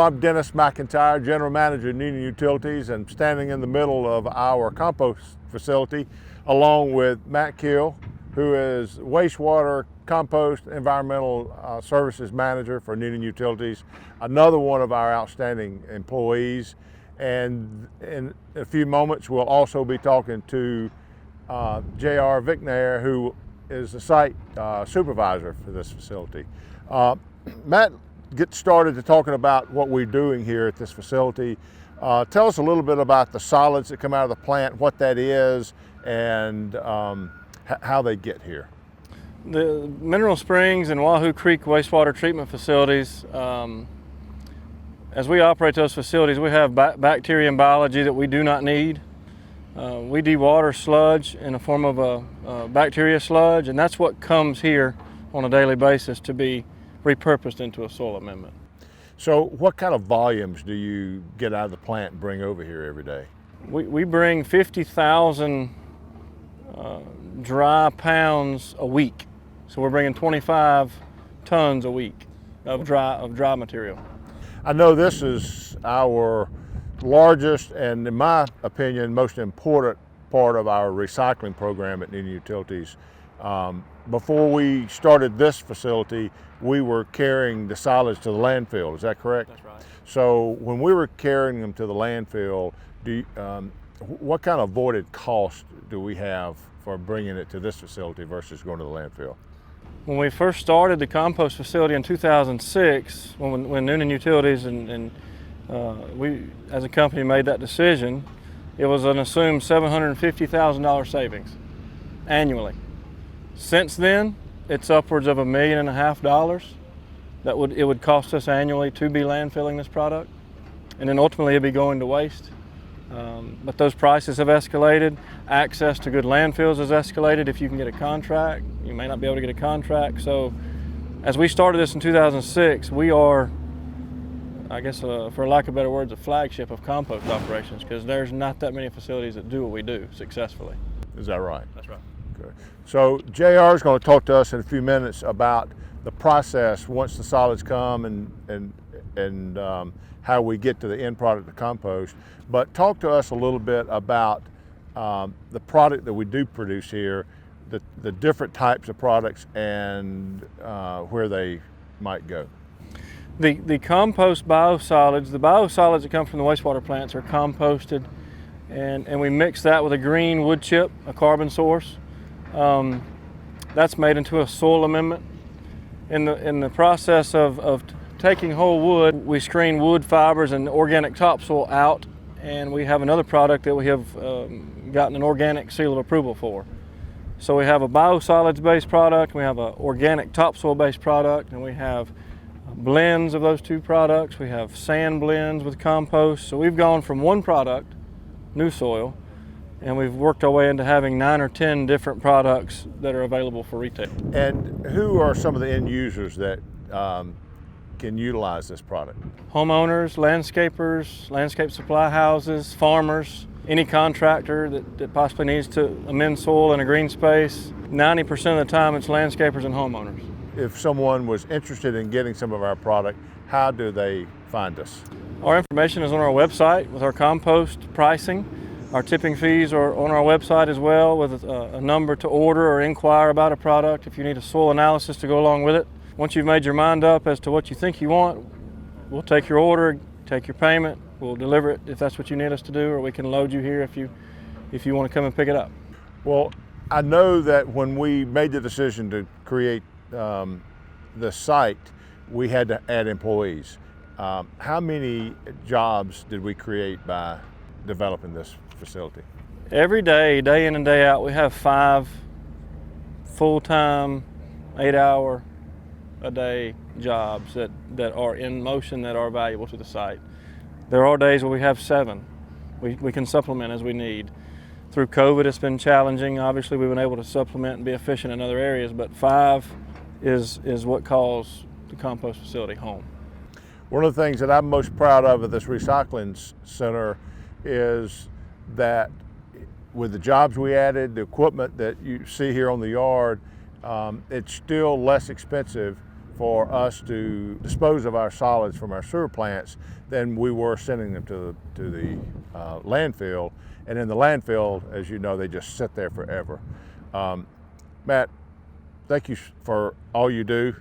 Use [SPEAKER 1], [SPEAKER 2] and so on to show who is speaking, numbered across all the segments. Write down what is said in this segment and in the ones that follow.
[SPEAKER 1] I'm Dennis McIntyre, General Manager of Newnan Utilities, and standing in the middle of our compost facility along with Matt Kill, who is wastewater, compost, environmental services manager for Newnan Utilities, another one of our outstanding employees. And in a few moments, we'll also be talking to J.R. Vicknair, who is the site supervisor for this facility. Matt, get started to talking about what we're doing here at this facility. Tell us a little bit about the solids that come out of the plant, what that is, and how they get here.
[SPEAKER 2] The Mineral Springs and Wahoo Creek wastewater treatment facilities, as we operate those facilities, we have bacteria and biology that we do not need. We dewater sludge in the form of a bacteria sludge, and that's what comes here on a daily basis to be repurposed into a soil amendment.
[SPEAKER 1] So what kind of volumes do you get out of the plant and bring over here every day?
[SPEAKER 2] We bring 50,000 dry pounds a week. So we're bringing 25 tons a week of dry material.
[SPEAKER 1] I know this is our largest and, in my opinion, most important part of our recycling program at Newnan Utilities. Before we started this facility, we were carrying the solids to the landfill. Is that correct?
[SPEAKER 2] That's right.
[SPEAKER 1] So when we were carrying them to the landfill, what kind of avoided cost do we have for bringing it to this facility versus going to the landfill?
[SPEAKER 2] When we first started the compost facility in 2006, when Newnan Utilities and we as a company made that decision, it was an assumed $750,000 savings annually. Since then, it's upwards of $1.5 million that it would cost us annually to be landfilling this product, and then ultimately it'd be going to waste. But those prices have escalated. Access to good landfills has escalated. If you can get a contract, you may not be able to get a contract. So as we started this in 2006, we are, I guess for lack of better words, a flagship of compost operations, because there's not that many facilities that do what we do successfully.
[SPEAKER 1] Is that right?
[SPEAKER 2] That's right.
[SPEAKER 1] Okay. So JR is going to talk to us in a few minutes about the process once the solids come and how we get to the end product of compost. But talk to us a little bit about the product that we do produce here, the different types of products, and where they might go.
[SPEAKER 2] The compost biosolids, the biosolids that come from the wastewater plants are composted, and we mix that with a green wood chip, a carbon source. That's made into a soil amendment. In the process of taking whole wood, we screen wood fibers and organic topsoil out, and we have another product that we have gotten an organic seal of approval for. So we have a biosolids-based product, we have an organic topsoil-based product, and we have blends of those two products. We have sand blends with compost. So we've gone from one product, new soil, and we've worked our way into having 9 or 10 different products that are available for retail.
[SPEAKER 1] And who are some of the end users that can utilize this product?
[SPEAKER 2] Homeowners, landscapers, landscape supply houses, farmers, any contractor that possibly needs to amend soil in a green space. 90% of the time it's landscapers and homeowners.
[SPEAKER 1] If someone was interested in getting some of our product, how do they find us?
[SPEAKER 2] Our information is on our website with our compost pricing. Our tipping fees are on our website as well, with a number to order or inquire about a product if you need a soil analysis to go along with it. Once you've made your mind up as to what you think you want, we'll take your order, take your payment, we'll deliver it if that's what you need us to do, or we can load you here if you want to come and pick it up.
[SPEAKER 1] Well, I know that when we made the decision to create the site, we had to add employees. How many jobs did we create by developing this facility?
[SPEAKER 2] Every day, day in and day out, we have 5 full-time, 8-hour-a-day jobs that are in motion, that are valuable to the site. There are days where we have 7. We can supplement as we need. Through COVID, it's been challenging. Obviously, we've been able to supplement and be efficient in other areas, but 5 is what calls the compost facility home.
[SPEAKER 1] One of the things that I'm most proud of at this recycling center is that with the jobs we added, the equipment that you see here on the yard, it's still less expensive for us to dispose of our solids from our sewer plants than we were sending them to the landfill. And in the landfill, as you know, they just sit there forever. Matt, thank you for all you do.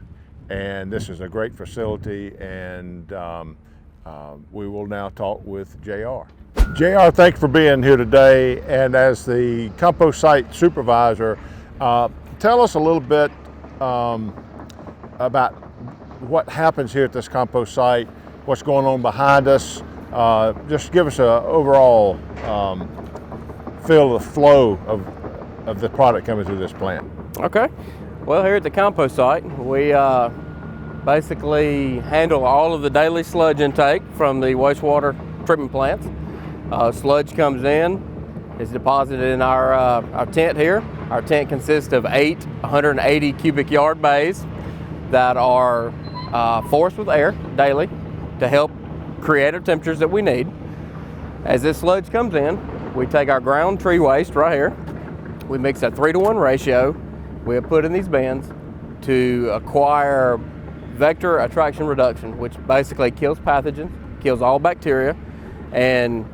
[SPEAKER 1] And this is a great facility, and we will now talk with JR. JR, thanks for being here today. And as the compost site supervisor, tell us a little bit about what happens here at this compost site, what's going on behind us. Just give us an overall feel of the flow of the product coming through this plant.
[SPEAKER 3] Okay. Well, here at the compost site, we basically handle all of the daily sludge intake from the wastewater treatment plants. Sludge comes in, is deposited in our tent here. Our tent consists of 8 180 cubic yard bays that are forced with air daily to help create our temperatures that we need. As this sludge comes in, we take our ground tree waste right here. We mix a 3-to-1 ratio. We have put in these bins to acquire vector attraction reduction, which basically kills pathogens, kills all bacteria, and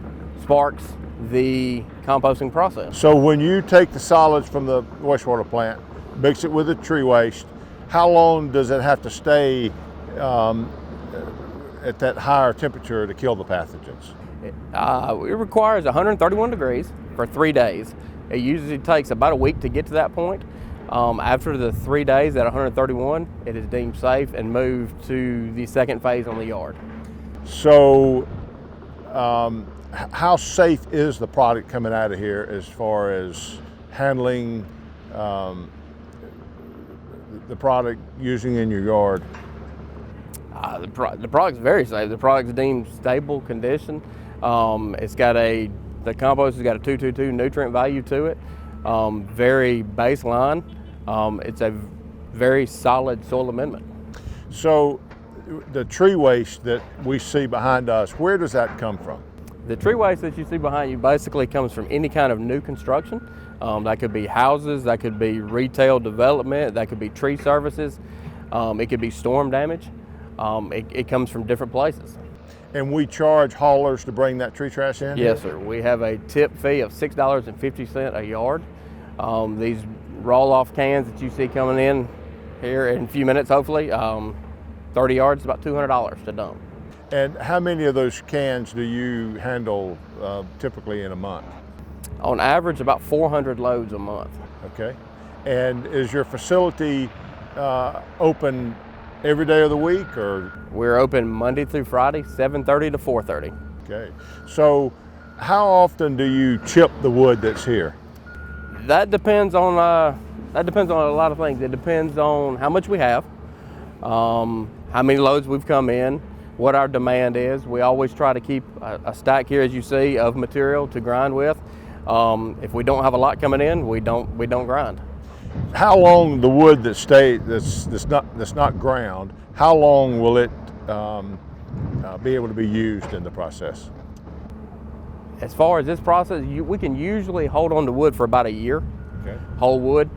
[SPEAKER 3] sparks the composting process.
[SPEAKER 1] So when you take the solids from the wastewater plant, mix it with the tree waste, how long does it have to stay at that higher temperature to kill the pathogens?
[SPEAKER 3] It requires 131 degrees for 3 days. It usually takes about a week to get to that point. After the 3 days at 131, it is deemed safe and moved to the second phase on the yard.
[SPEAKER 1] So how safe is the product coming out of here as far as handling the product using in your yard?
[SPEAKER 3] The product's very safe. The product's deemed stable condition. The compost has got a 222 nutrient value to it. Very baseline. It's a very solid soil amendment.
[SPEAKER 1] So the tree waste that we see behind us, where does that come from?
[SPEAKER 3] The tree waste that you see behind you basically comes from any kind of new construction. That could be houses, that could be retail development, that could be tree services, it could be storm damage. It comes from different places.
[SPEAKER 1] And we charge haulers to bring that tree trash in?
[SPEAKER 3] Yes, sir. We have a tip fee of $6.50 a yard. These roll-off cans that you see coming in here in a few minutes, hopefully, 30 yards is about $200 to dump.
[SPEAKER 1] And how many of those cans do you handle typically in a month?
[SPEAKER 3] On average, about 400 loads a month.
[SPEAKER 1] Okay. And is your facility open every day of the week, or?
[SPEAKER 3] We're open Monday through Friday, 7:30 to 4:30.
[SPEAKER 1] Okay. So how often do you chip the wood that's here?
[SPEAKER 3] That depends on a lot of things. It depends on how much we have, how many loads we've come in, what our demand is. We always try to keep a stack here, as you see, of material to grind with. If we don't have a lot coming in, we don't grind.
[SPEAKER 1] How long the wood that's not ground, how long will it be able to be used in the process?
[SPEAKER 3] As far as this process, we can usually hold on to wood for about a year.
[SPEAKER 1] Okay.
[SPEAKER 3] Whole wood.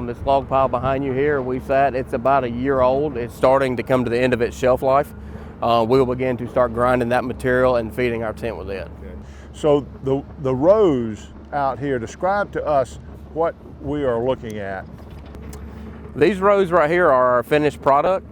[SPEAKER 3] This log pile behind you here, it's about a year old. It's starting to come to the end of its shelf life. We'll begin to start grinding that material and feeding our tent with it.
[SPEAKER 1] Okay. So the rows out here, describe to us what we are looking at.
[SPEAKER 3] These rows right here are our finished product.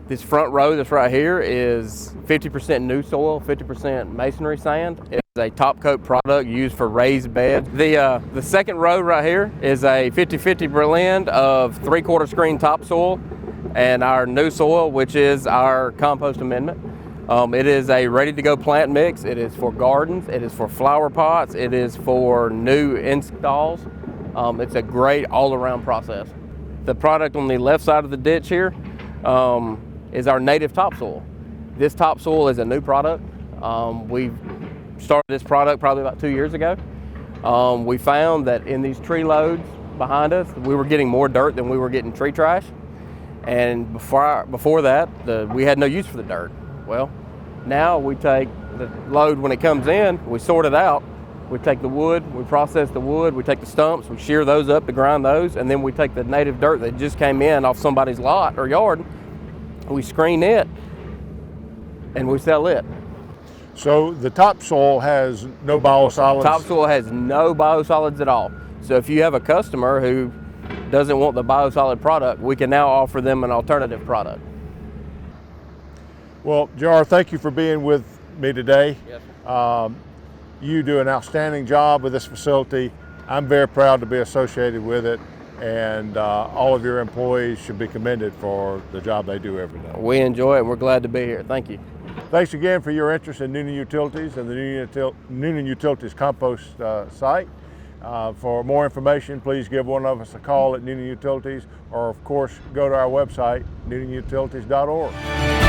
[SPEAKER 3] This front row that's right here is 50% new soil, 50% masonry sand. It's a top coat product used for raised beds. The second row right here is a 50-50 blend of 3/4 screen topsoil and our new soil, which is our compost amendment. It is a ready-to-go plant mix. It is for gardens, it is for flower pots, it is for new installs. It's a great all-around process. The product on the left side of the ditch here is our native topsoil. This topsoil is a new product. We started this product probably about 2 years ago. We found that in these tree loads behind us, we were getting more dirt than we were getting tree trash. And before that, we had no use for the dirt. Well, now we take the load when it comes in, we sort it out, We take the wood, we process the wood, we take the stumps, we shear those up to grind those, and then we take the native dirt that just came in off somebody's lot or yard, we screen it, and we sell it.
[SPEAKER 1] So the topsoil has no biosolids?
[SPEAKER 3] Topsoil has no biosolids at all. So if you have a customer who doesn't want the biosolid product, we can now offer them an alternative product.
[SPEAKER 1] Well, Jar, thank you for being with me today.
[SPEAKER 3] Yes,
[SPEAKER 1] You do an outstanding job with this facility. I'm very proud to be associated with it, and all of your employees should be commended for the job they do every day.
[SPEAKER 3] we enjoy it, and we're glad to be here. Thank you.
[SPEAKER 1] Thanks again for your interest in Newnan Utilities and the Newnan Utilities compost site. For more information, please give one of us a call at Newnan Utilities, or of course, go to our website, newnanutilities.org.